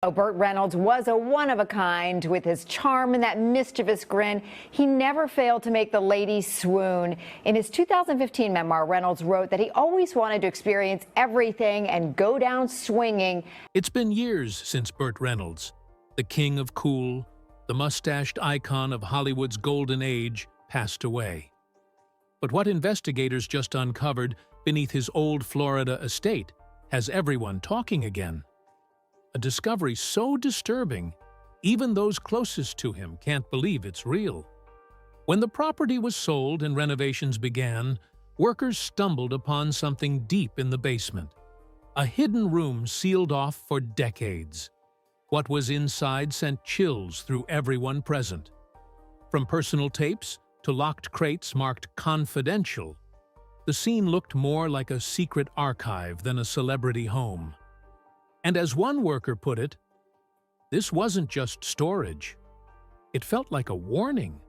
Burt Reynolds was a one-of-a-kind. With his charm and that mischievous grin, he never failed to make the ladies swoon. In his 2015 memoir, Reynolds wrote that he always wanted to experience everything and go down swinging. It's been years since Burt Reynolds, the king of cool, the mustached icon of Hollywood's golden age, passed away. But what investigators just uncovered beneath his old Florida estate has everyone talking again. A discovery so disturbing, even those closest to him can't believe it's real. When the property was sold and renovations began, workers stumbled upon something deep in the basement. A hidden room sealed off for decades. What was inside sent chills through everyone present. From personal tapes to locked crates marked confidential, the scene looked more like a secret archive than a celebrity home. And as one worker put it, this wasn't just storage. It felt like a warning.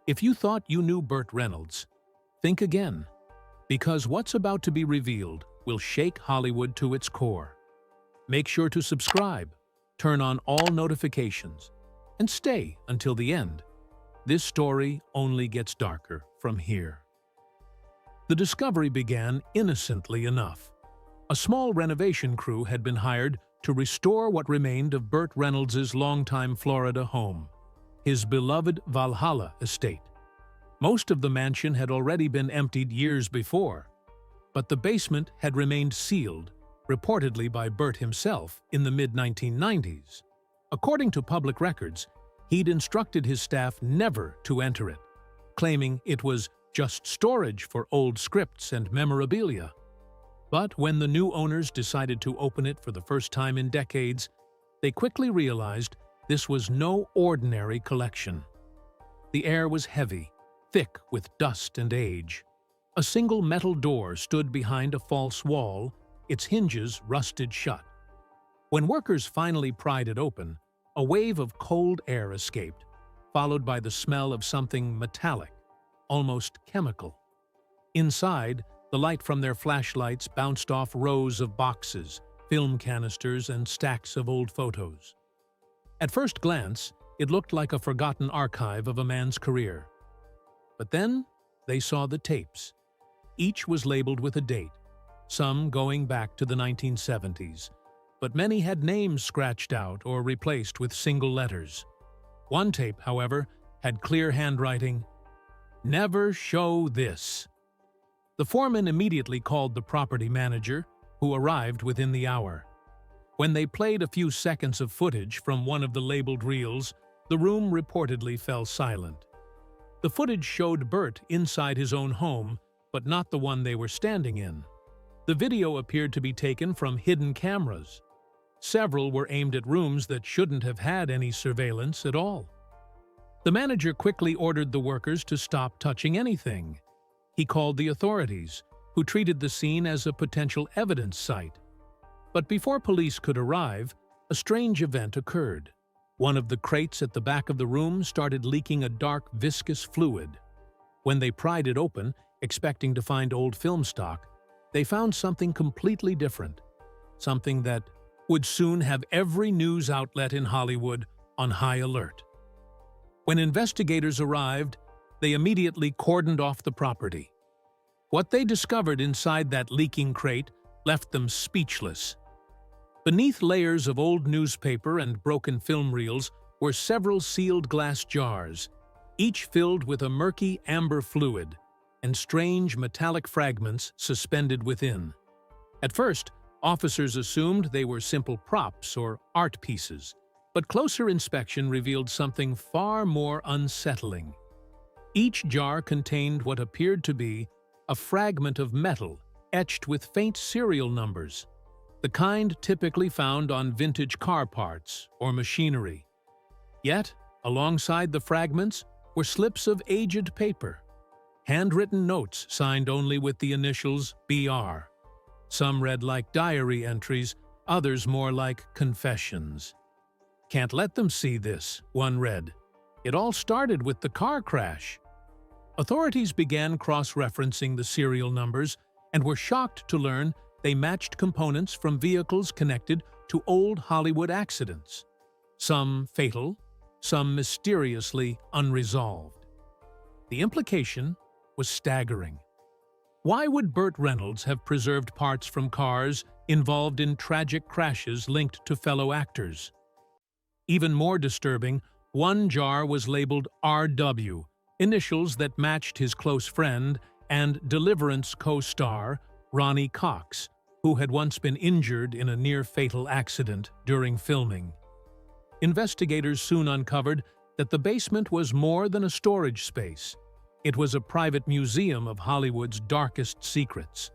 If you thought you knew Burt Reynolds, think again, because what's about to be revealed will shake Hollywood to its core. Make sure to subscribe, turn on all notifications, and stay until the end. This story only gets darker from here. The discovery began innocently enough. A small renovation crew had been hired to restore what remained of Burt Reynolds' longtime Florida home, his beloved Valhalla estate. Most of the mansion had already been emptied years before, but the basement had remained sealed, reportedly by Burt himself, in the mid-1990s. According to public records, he'd instructed his staff never to enter it, claiming it was just storage for old scripts and memorabilia. But when the new owners decided to open it for the first time in decades, they quickly realized this was no ordinary collection. The air was heavy, thick with dust and age. A single metal door stood behind a false wall, its hinges rusted shut. When workers finally pried it open, a wave of cold air escaped, followed by the smell of something metallic, almost chemical. Inside, the light from their flashlights bounced off rows of boxes, film canisters, and stacks of old photos. At first glance, it looked like a forgotten archive of a man's career. But then, they saw the tapes. Each was labeled with a date, some going back to the 1970s, but many had names scratched out or replaced with single letters. One tape, however, had clear handwriting, "Never show this." The foreman immediately called the property manager, who arrived within the hour. When they played a few seconds of footage from one of the labeled reels, the room reportedly fell silent. The footage showed Burt inside his own home, but not the one they were standing in. The video appeared to be taken from hidden cameras. Several were aimed at rooms that shouldn't have had any surveillance at all. The manager quickly ordered the workers to stop touching anything. He called the authorities, who treated the scene as a potential evidence site. But before police could arrive, a strange event occurred. One of the crates at the back of the room started leaking a dark, viscous fluid. When they pried it open, expecting to find old film stock, they found something completely different. Something that would soon have every news outlet in Hollywood on high alert. When investigators arrived, they immediately cordoned off the property. What they discovered inside that leaking crate left them speechless. Beneath layers of old newspaper and broken film reels were several sealed glass jars, each filled with a murky amber fluid and strange metallic fragments suspended within. At first, officers assumed they were simple props or art pieces, but closer inspection revealed something far more unsettling. Each jar contained what appeared to be a fragment of metal etched with faint serial numbers, the kind typically found on vintage car parts or machinery. Yet, alongside the fragments were slips of aged paper, handwritten notes signed only with the initials BR. Some read like diary entries, others more like confessions. "Can't let them see this," one read. "It all started with the car crash." Authorities began cross-referencing the serial numbers and were shocked to learn they matched components from vehicles connected to old Hollywood accidents, some fatal, some mysteriously unresolved. The implication was staggering. Why would Burt Reynolds have preserved parts from cars involved in tragic crashes linked to fellow actors? Even more disturbing, one jar was labeled RW, initials that matched his close friend and Deliverance co-star Ronnie Cox, who had once been injured in a near-fatal accident during filming. Investigators soon uncovered that the basement was more than a storage space. It was a private museum of Hollywood's darkest secrets.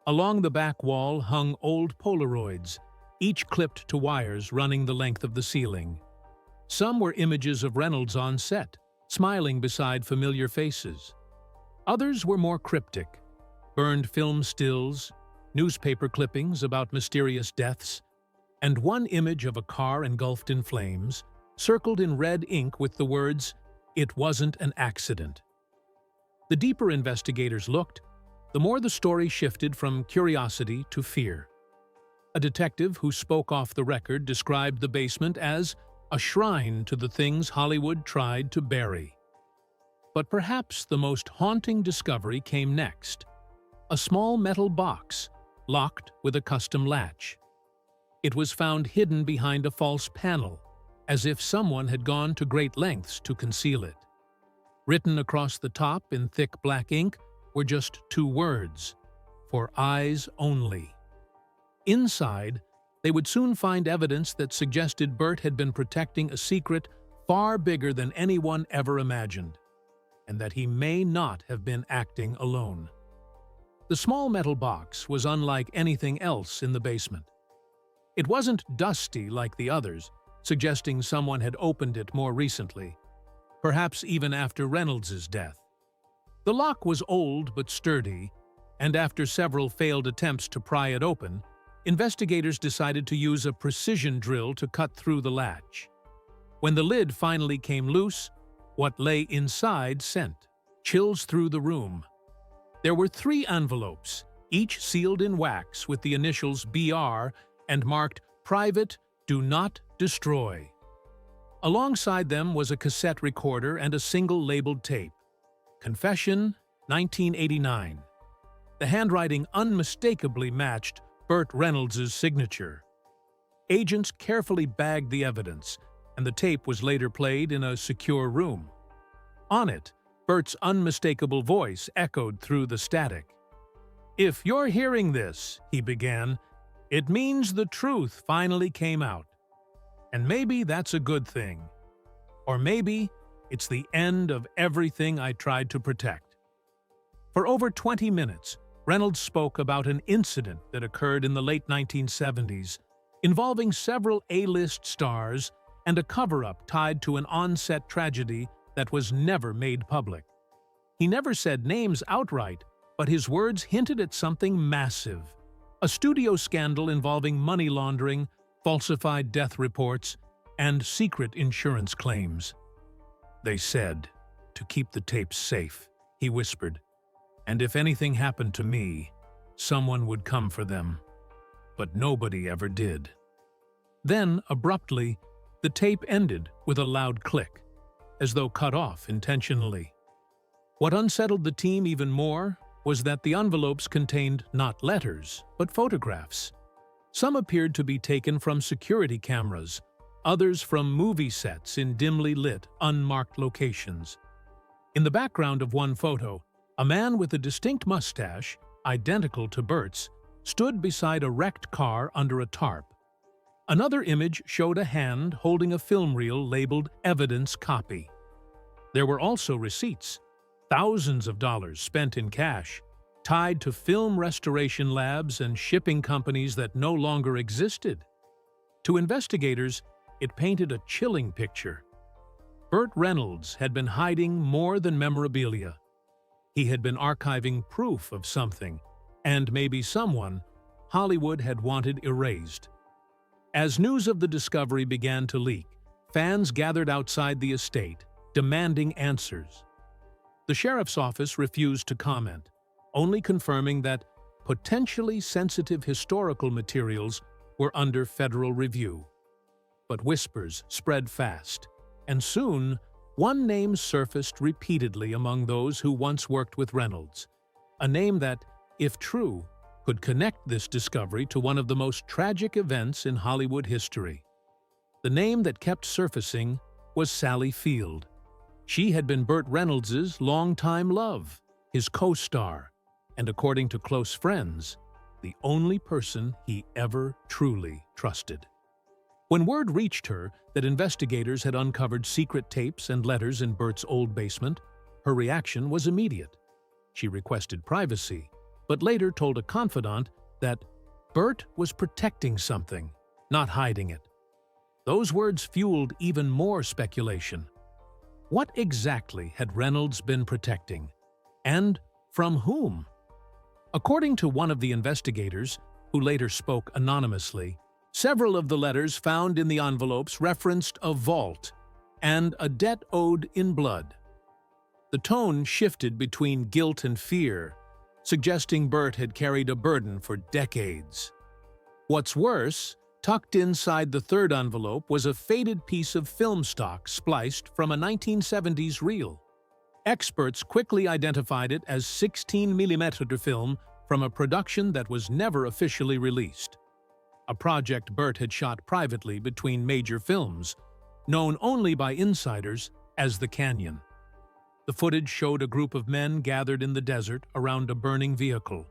Along the back wall hung old Polaroids, each clipped to wires running the length of the ceiling. Some were images of Reynolds on set, smiling beside familiar faces. Others were more cryptic: burned film stills, newspaper clippings about mysterious deaths, and one image of a car engulfed in flames, circled in red ink with the words, "It wasn't an accident." The deeper investigators looked, the more the story shifted from curiosity to fear. A detective who spoke off the record described the basement as a shrine to the things Hollywood tried to bury. But perhaps the most haunting discovery came next: a small metal box, locked with a custom latch. It was found hidden behind a false panel, as if someone had gone to great lengths to conceal it. Written across the top in thick black ink were just two words: "For eyes only." Inside, they would soon find evidence that suggested Burt had been protecting a secret far bigger than anyone ever imagined, and that he may not have been acting alone. The small metal box was unlike anything else in the basement. It wasn't dusty like the others, suggesting someone had opened it more recently, perhaps even after Reynolds' death. The lock was old but sturdy, and after several failed attempts to pry it open, investigators decided to use a precision drill to cut through the latch. When the lid finally came loose, what lay inside sent chills through the room. There were 3 envelopes, each sealed in wax with the initials BR and marked "Private, Do Not Destroy." Alongside them was a cassette recorder and a single labeled tape: "Confession, 1989." The handwriting unmistakably matched Burt Reynolds' signature. Agents carefully bagged the evidence, and the tape was later played in a secure room. On it, Burt's unmistakable voice echoed through the static. "If you're hearing this," he began, "it means the truth finally came out. And maybe that's a good thing. Or maybe it's the end of everything I tried to protect." For over 20 minutes, Reynolds spoke about an incident that occurred in the late 1970s, involving several A-list stars and a cover-up tied to an on-set tragedy that was never made public. He never said names outright, but his words hinted at something massive: a studio scandal involving money laundering, falsified death reports, and secret insurance claims. "They said to keep the tapes safe," he whispered, "and if anything happened to me, someone would come for them. But nobody ever did." Then, abruptly, the tape ended with a loud click, as though cut off intentionally. What unsettled the team even more was that the envelopes contained not letters, but photographs. Some appeared to be taken from security cameras, others from movie sets in dimly lit, unmarked locations. In the background of one photo, a man with a distinct mustache, identical to Burt's, stood beside a wrecked car under a tarp. Another image showed a hand holding a film reel labeled "Evidence Copy." There were also receipts, thousands of dollars spent in cash, tied to film restoration labs and shipping companies that no longer existed. To investigators, it painted a chilling picture. Burt Reynolds had been hiding more than memorabilia. He had been archiving proof of something, and maybe someone, Hollywood had wanted erased. As news of the discovery began to leak, fans gathered outside the estate, demanding answers. The sheriff's office refused to comment, only confirming that potentially sensitive historical materials were under federal review. But whispers spread fast, and soon one name surfaced repeatedly among those who once worked with Reynolds, a name that, if true, could connect this discovery to one of the most tragic events in Hollywood history. The name that kept surfacing was Sally Field. She had been Burt Reynolds' longtime love, his co-star, and according to close friends, the only person he ever truly trusted. When word reached her that investigators had uncovered secret tapes and letters in Burt's old basement, her reaction was immediate. She requested privacy, but later told a confidant that Burt was protecting something, not hiding it. Those words fueled even more speculation. What exactly had Reynolds been protecting? And from whom? According to one of the investigators, who later spoke anonymously, several of the letters found in the envelopes referenced a vault and a debt owed in blood. The tone shifted between guilt and fear, suggesting Burt had carried a burden for decades. What's worse, tucked inside the third envelope was a faded piece of film stock spliced from a 1970s reel. Experts quickly identified it as 16mm film from a production that was never officially released. A project Burt had shot privately between major films, known only by insiders as the Canyon. The footage showed a group of men gathered in the desert around a burning vehicle.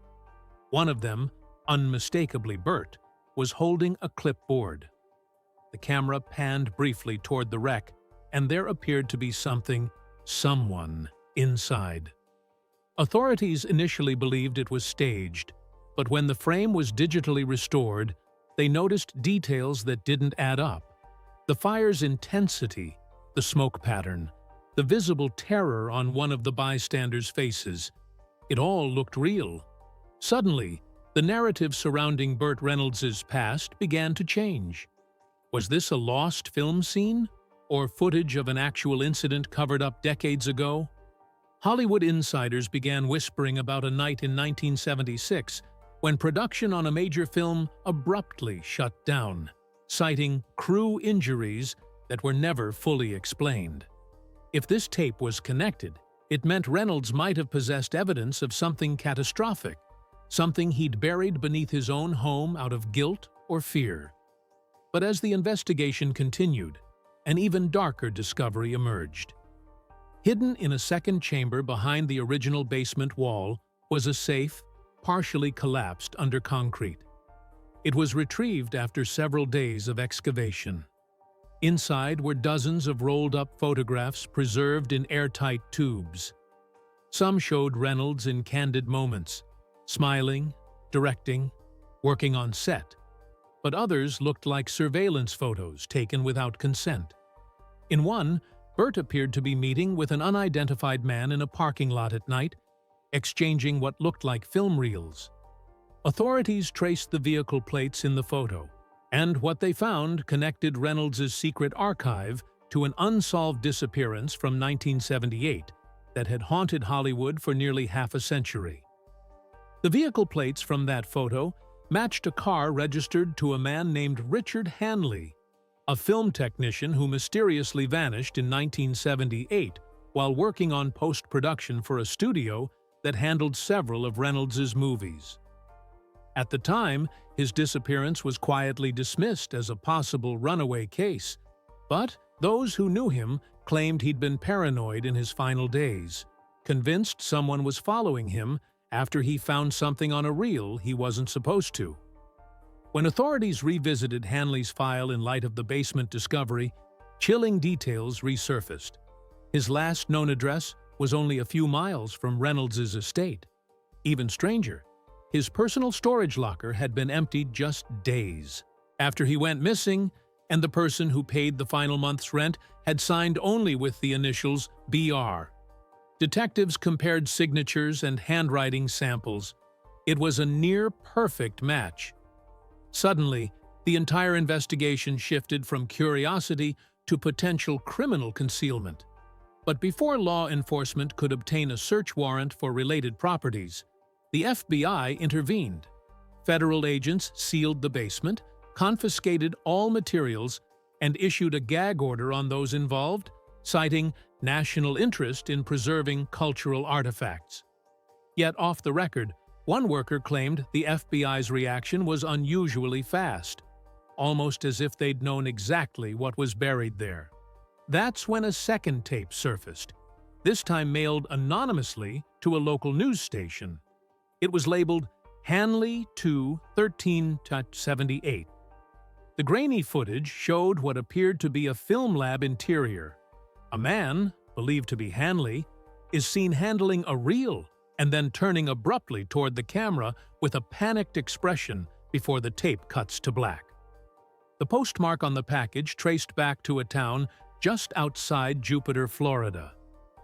One of them, unmistakably Burt, was holding a clipboard. The camera panned briefly toward the wreck, and there appeared to be someone inside. Authorities initially believed it was staged, but when the frame was digitally restored, they noticed details that didn't add up. The fire's intensity, the smoke pattern, the visible terror on one of the bystanders' faces. It all looked real. Suddenly, the narrative surrounding Burt Reynolds' past began to change. Was this a lost film scene, or footage of an actual incident covered up decades ago? Hollywood insiders began whispering about a night in 1976 when production on a major film abruptly shut down, citing crew injuries that were never fully explained. If this tape was connected, it meant Reynolds might have possessed evidence of something catastrophic, something he'd buried beneath his own home out of guilt or fear. But as the investigation continued, an even darker discovery emerged. Hidden in a second chamber behind the original basement wall was a safe, partially collapsed under concrete. It was retrieved after several days of excavation. Inside were dozens of rolled-up photographs preserved in airtight tubes. Some showed Reynolds in candid moments, smiling, directing, working on set, but others looked like surveillance photos taken without consent. In one, Burt appeared to be meeting with an unidentified man in a parking lot at night, exchanging what looked like film reels. Authorities traced the vehicle plates in the photo, and what they found connected Reynolds' secret archive to an unsolved disappearance from 1978 that had haunted Hollywood for nearly half a century. The vehicle plates from that photo matched a car registered to a man named Richard Hanley, a film technician who mysteriously vanished in 1978 while working on post-production for a studio that handled several of Reynolds' movies. At the time, his disappearance was quietly dismissed as a possible runaway case, but those who knew him claimed he'd been paranoid in his final days, convinced someone was following him after he found something on a reel he wasn't supposed to. When authorities revisited Hanley's file in light of the basement discovery, chilling details resurfaced. His last known address was only a few miles from Reynolds' estate. Even stranger, his personal storage locker had been emptied just days after he went missing, and the person who paid the final month's rent had signed only with the initials BR. Detectives compared signatures and handwriting samples. It was a near-perfect match. Suddenly, the entire investigation shifted from curiosity to potential criminal concealment. But before law enforcement could obtain a search warrant for related properties, the FBI intervened. Federal agents sealed the basement, confiscated all materials and issued a gag order on those involved, citing national interest in preserving cultural artifacts. Yet, off the record, one worker claimed the FBI's reaction was unusually fast, almost as if they'd known exactly what was buried there. That's when a second tape surfaced, this time mailed anonymously to a local news station. It was labeled Hanley 2 13-78. The grainy footage showed what appeared to be a film lab interior. A man, believed to be Hanley, is seen handling a reel and then turning abruptly toward the camera with a panicked expression before the tape cuts to black. The postmark on the package traced back to a town just outside Jupiter, Florida,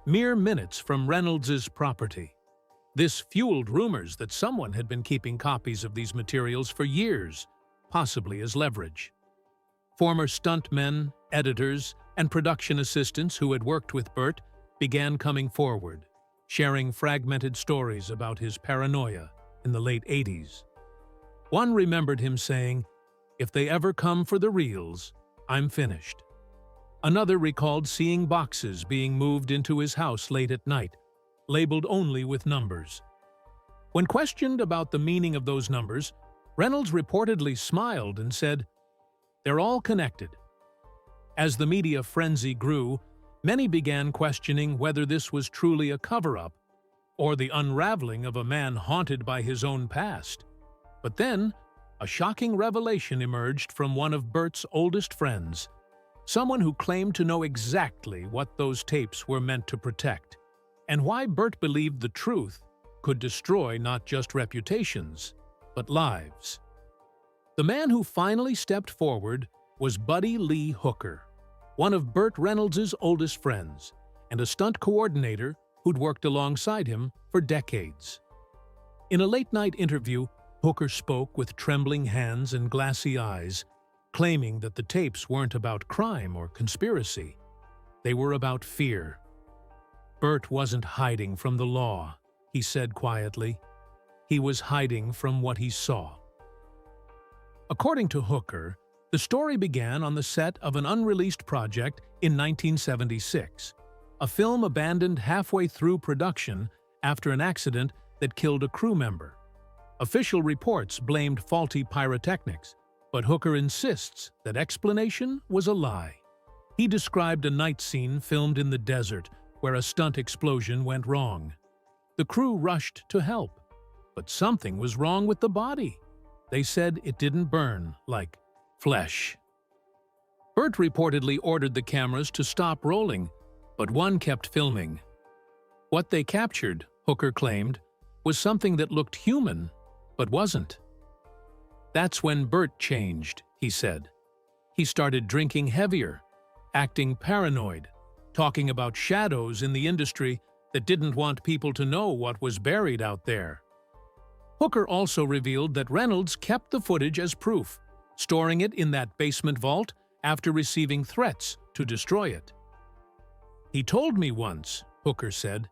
mere minutes from Reynolds' property. This fueled rumors that someone had been keeping copies of these materials for years, possibly as leverage. Former stuntmen, editors, and production assistants who had worked with Burt began coming forward, sharing fragmented stories about his paranoia in the late 80s. One remembered him saying, "If they ever come for the reels, I'm finished." Another recalled seeing boxes being moved into his house late at night, labeled only with numbers. When questioned about the meaning of those numbers, Reynolds reportedly smiled and said, "They're all connected." As the media frenzy grew, many began questioning whether this was truly a cover-up or the unraveling of a man haunted by his own past. But then, a shocking revelation emerged from one of Burt's oldest friends, someone who claimed to know exactly what those tapes were meant to protect, and why Burt believed the truth could destroy not just reputations, but lives. The man who finally stepped forward was Buddy Lee Hooker, one of Burt Reynolds' oldest friends, and a stunt coordinator who'd worked alongside him for decades. In a late-night interview, Hooker spoke with trembling hands and glassy eyes, claiming that the tapes weren't about crime or conspiracy. They were about fear. Burt wasn't hiding from the law, he said quietly. He was hiding from what he saw. According to Hooker, the story began on the set of an unreleased project in 1976, a film abandoned halfway through production after an accident that killed a crew member. Official reports blamed faulty pyrotechnics, but Hooker insists that explanation was a lie. He described a night scene filmed in the desert where a stunt explosion went wrong. The crew rushed to help, but something was wrong with the body. They said it didn't burn like flesh. Burt reportedly ordered the cameras to stop rolling, but one kept filming. What they captured, Hooker claimed, was something that looked human, but wasn't. That's when Burt changed, he said. He started drinking heavier, acting paranoid, talking about shadows in the industry that didn't want people to know what was buried out there. Hooker also revealed that Reynolds kept the footage as proof, storing it in that basement vault after receiving threats to destroy it. "He told me once," Hooker said,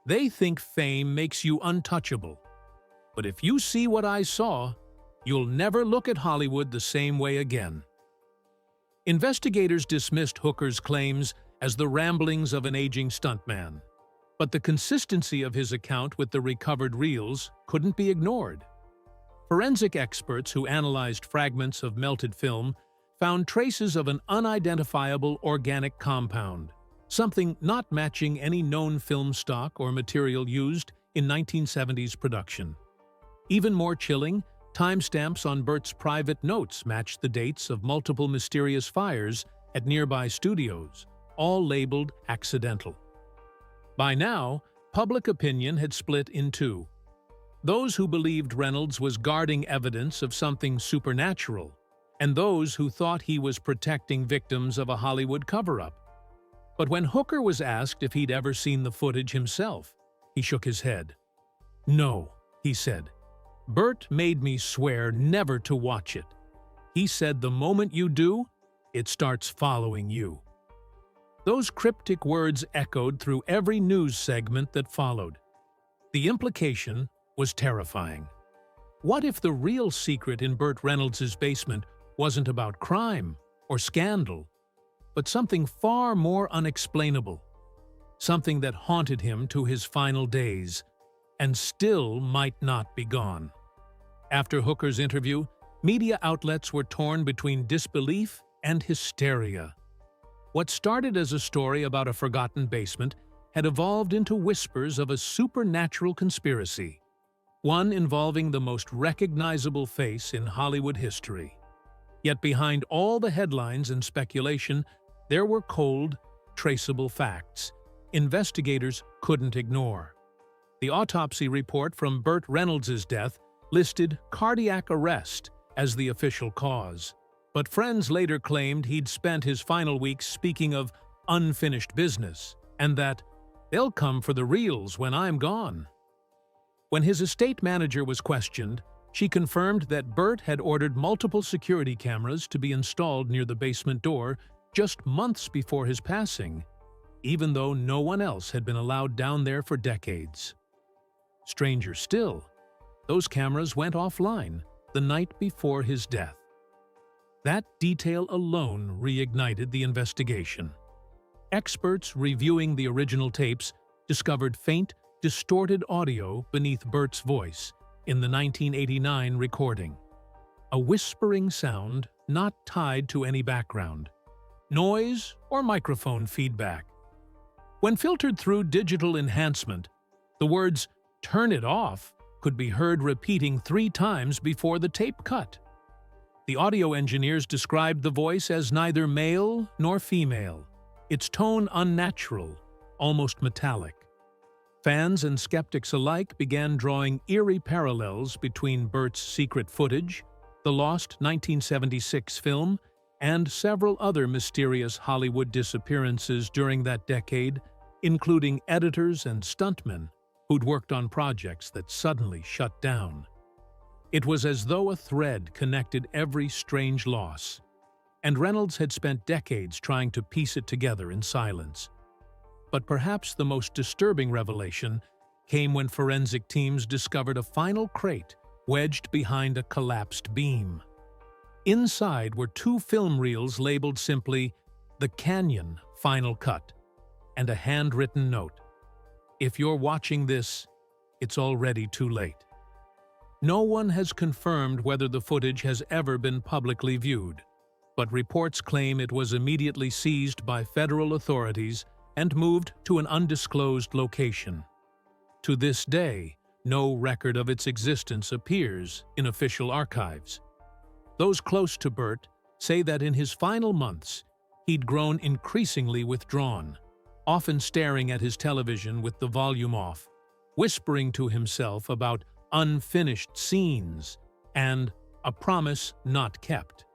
"they think fame makes you untouchable. But if you see what I saw, you'll never look at Hollywood the same way again." Investigators dismissed Hooker's claims as the ramblings of an aging stuntman, but the consistency of his account with the recovered reels couldn't be ignored. Forensic experts who analyzed fragments of melted film found traces of an unidentifiable organic compound, something not matching any known film stock or material used in 1970s production. Even more chilling, timestamps on Burt's private notes matched the dates of multiple mysterious fires at nearby studios, all labeled accidental. By now, public opinion had split in two. Those who believed Reynolds was guarding evidence of something supernatural, and those who thought he was protecting victims of a Hollywood cover-up. But when Hooker was asked if he'd ever seen the footage himself, he shook his head. "No," he said. "Burt made me swear never to watch it. He said the moment you do, it starts following you." Those cryptic words echoed through every news segment that followed. The implication was terrifying. What if the real secret in Burt Reynolds' basement wasn't about crime or scandal, but something far more unexplainable, something that haunted him to his final days and still might not be gone. After Hooker's interview, media outlets were torn between disbelief and hysteria. What started as a story about a forgotten basement had evolved into whispers of a supernatural conspiracy, one involving the most recognizable face in Hollywood history. Yet behind all the headlines and speculation, there were cold, traceable facts investigators couldn't ignore. The autopsy report from Burt Reynolds' death listed cardiac arrest as the official cause, but friends later claimed he'd spent his final weeks speaking of unfinished business, and that they'll come for the reals when I'm gone. When his estate manager was questioned, she confirmed that Burt had ordered multiple security cameras to be installed near the basement door just months before his passing, even though no one else had been allowed down there for decades. Stranger still, those cameras went offline the night before his death. That detail alone reignited the investigation. Experts reviewing the original tapes discovered faint, distorted audio beneath Burt's voice in the 1989 recording. A whispering sound not tied to any background, noise, or microphone feedback. When filtered through digital enhancement, the words "turn it off" could be heard repeating 3 times before the tape cut. The audio engineers described the voice as neither male nor female, its tone unnatural, almost metallic. Fans and skeptics alike began drawing eerie parallels between Burt's secret footage, the lost 1976 film, and several other mysterious Hollywood disappearances during that decade, including editors and stuntmen who'd worked on projects that suddenly shut down. It was as though a thread connected every strange loss, and Reynolds had spent decades trying to piece it together in silence. But perhaps the most disturbing revelation came when forensic teams discovered a final crate wedged behind a collapsed beam. Inside were 2 film reels labeled simply "The Canyon Final Cut" and a handwritten note. If you're watching this, it's already too late. No one has confirmed whether the footage has ever been publicly viewed, but reports claim it was immediately seized by federal authorities and moved to an undisclosed location. To this day, no record of its existence appears in official archives. Those close to Burt say that in his final months, he'd grown increasingly withdrawn, often staring at his television with the volume off, whispering to himself about unfinished scenes and a promise not kept.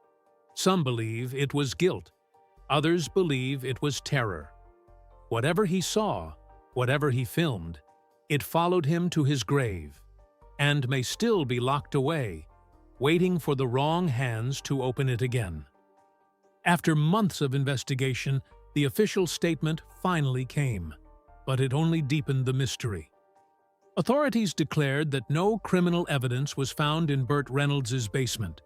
Some believe it was guilt. Others believe it was terror. Whatever he saw, whatever he filmed, it followed him to his grave, and may still be locked away, waiting for the wrong hands to open it again. After months of investigation, the official statement finally came, but it only deepened the mystery. Authorities declared that no criminal evidence was found in Burt Reynolds' basement,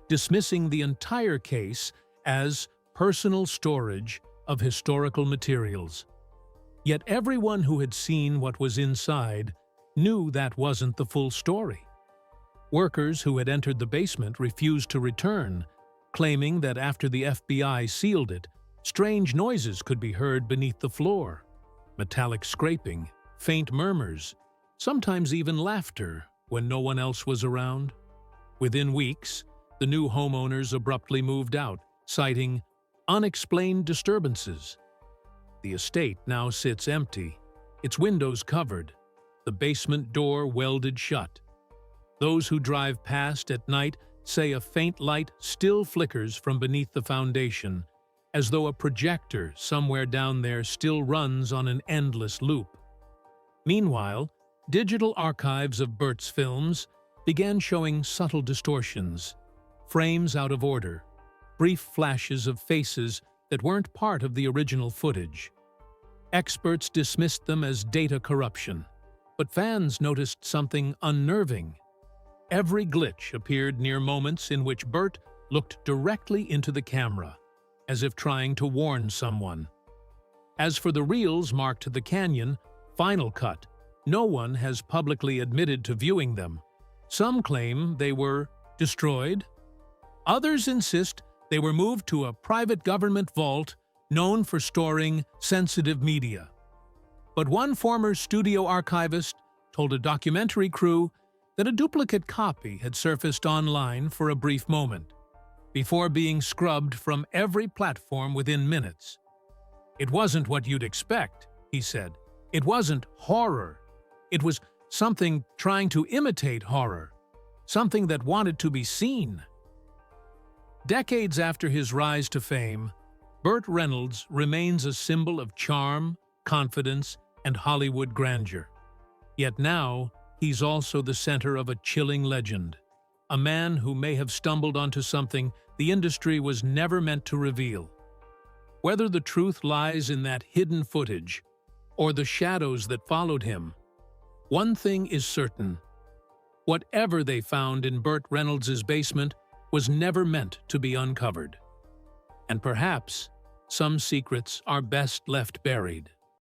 dismissing the entire case as personal storage of historical materials. Yet everyone who had seen what was inside knew that wasn't the full story. Workers who had entered the basement refused to return, claiming that after the FBI sealed it, strange noises could be heard beneath the floor. Metallic scraping, faint murmurs, sometimes even laughter when no one else was around. Within weeks, the new homeowners abruptly moved out, citing unexplained disturbances. The estate now sits empty, its windows covered, the basement door welded shut. Those who drive past at night say a faint light still flickers from beneath the foundation, as though a projector somewhere down there still runs on an endless loop. Meanwhile, digital archives of Burt's films began showing subtle distortions, frames out of order, brief flashes of faces that weren't part of the original footage. Experts dismissed them as data corruption, but fans noticed something unnerving. Every glitch appeared near moments in which Burt looked directly into the camera, as if trying to warn someone. As for the reels marked The Canyon, Final Cut, no one has publicly admitted to viewing them. Some claim they were destroyed. Others insist they were moved to a private government vault known for storing sensitive media. But one former studio archivist told a documentary crew that a duplicate copy had surfaced online for a brief moment, before being scrubbed from every platform within minutes. It wasn't what you'd expect, he said. It wasn't horror. It was something trying to imitate horror, something that wanted to be seen. Decades after his rise to fame, Burt Reynolds remains a symbol of charm, confidence, and Hollywood grandeur. Yet now, he's also the center of a chilling legend, a man who may have stumbled onto something the industry was never meant to reveal. Whether the truth lies in that hidden footage or the shadows that followed him, one thing is certain. Whatever they found in Burt Reynolds' basement was never meant to be uncovered. And perhaps some secrets are best left buried.